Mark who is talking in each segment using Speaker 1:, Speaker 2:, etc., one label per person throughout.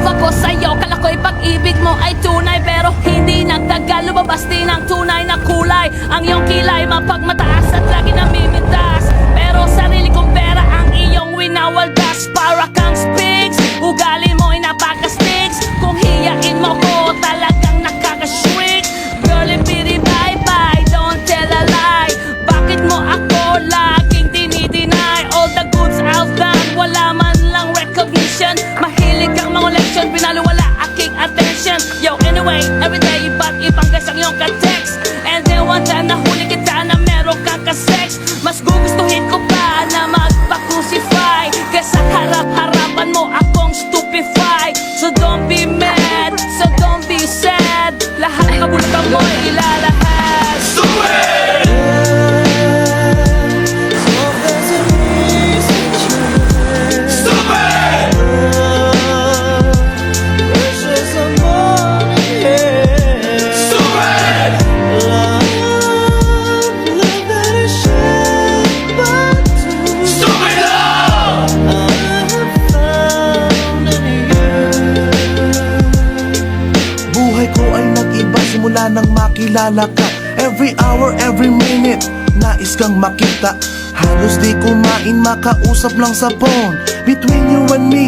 Speaker 1: love ako sa'yo. Kala ko'y pag-ibig mo ay tunay, pero hindi nagtagal, lumabas din ang tunay na kulay. Ang iyong kilay mapagmataas at lagi namimitas, pero sarili kong pera ang iyong winawaldas. Para kang spigs, ugali mo'y napaka-sticks. Kung hiyain mo ko, talagang nakaka-shrink. Girlie, bitty, bye-bye, don't tell a lie. Bakit mo ako laging dinideny? All the goods I've done, wala man lang recognition. Mahilig kang mangoleksyon, pinaliwala aking attention. Yo, anyway, everyday, iba't ibang guys ang iyong ka-text. And then one time nahuli kita na meron kang ka-sex. Mas gugustuhin ko pa na magpa-crucify kaysa harap-harapan mo akong stupefy. So don't be mad, so don't be sad. Lahat ng kabulutan mo'y ilalahad. Stupid!
Speaker 2: Simula nang makilala ka, every hour, every minute, nais kang makita. Halos di kumain, makausap lang sa phone. Between you and me,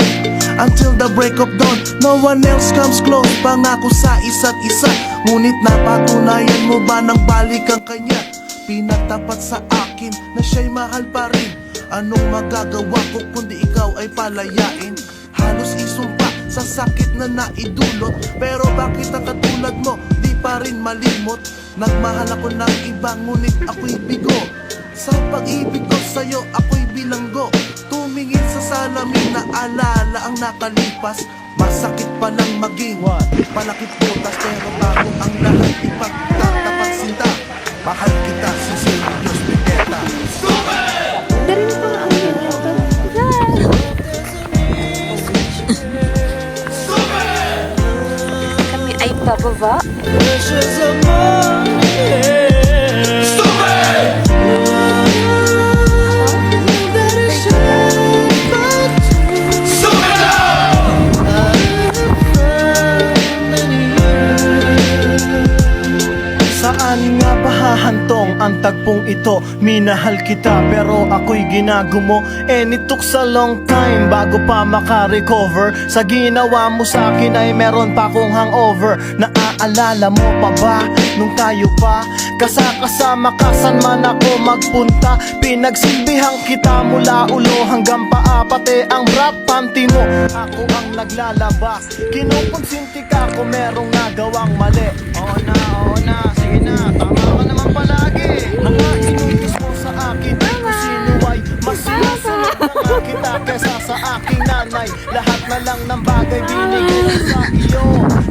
Speaker 2: until the break of dawn. No one else comes close, pangako sa isa't isa. Ngunit napatunayan mo ba nang balik ang kanya? Pinatapat sa akin na siya'y mahal pa rin. Anong magagawa ko kundi ikaw ay palayain? Halos isumpa sa sakit na naidulot, pero bakit ang katulad mo di pa rin malimot? Nagmahal ako ng iba, ngunit ako'y bigo. Sa pag-ibig ko sa'yo, ako'y bilanggo. Tumingin sa salamin na alala ang nakalipas. Masakit pa lang maging palakit butas, pero bago ang lahat ipagtatapat sinta. Mahal kita, sisili Diyos Bigeta.
Speaker 1: Kami ay bababa.
Speaker 3: Saan nga ba hahantong ang tagpong ito? Minahal kita pero ako'y ginagumo. And it took a long time bago pa makarecover. Sa ginawa mo sa akin ay meron pa akong hangover. Naaalala mo pa ba nung tayo pa kasama ka saan man ako magpunta? Pinagsilbihan kita mula ulo hanggang paa, pati ang bra panty mo ako ang naglalaba. Kinukonsinti ka kung merong nagawang mali. Oo na, sige na, tama ka naman palagi. Mga inutos mo sa akin, di ko sino ay mas sinusunod na nga kita kesa sa aking nanay. Lahat na lang ng bagay binigay ko sa iyo.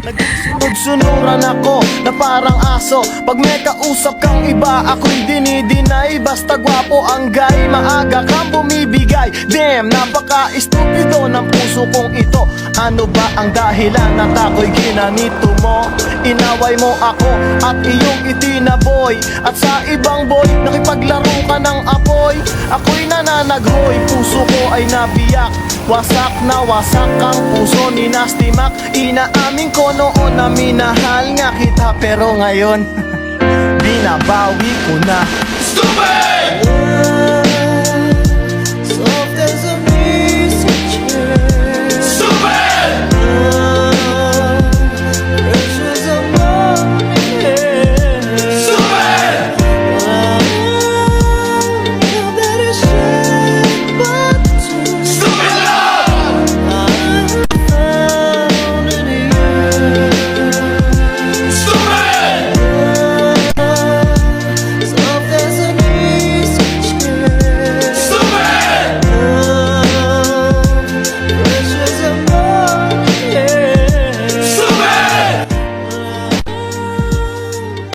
Speaker 3: Nagsunod-sunuran ako na parang aso. Pag may kausap kang iba, ako'y dinidinay. Basta gwapo ang guy, maaga kang bumibigay. Damn, napaka-estupido ng puso kong ito. Ano ba ang dahilan at ako'y ginanito mo? Inaway mo ako at iyong itinaboy. At sa ibang boy, nakipaglaro ka ng apoy. Ako'y nananaghoy, puso ko ay nabiyak. Wasak na wasak ang puso ni Nasty Mac. Inaamin ko noon na minahal nga kita, pero ngayon binabawi ko na.
Speaker 2: Stupid!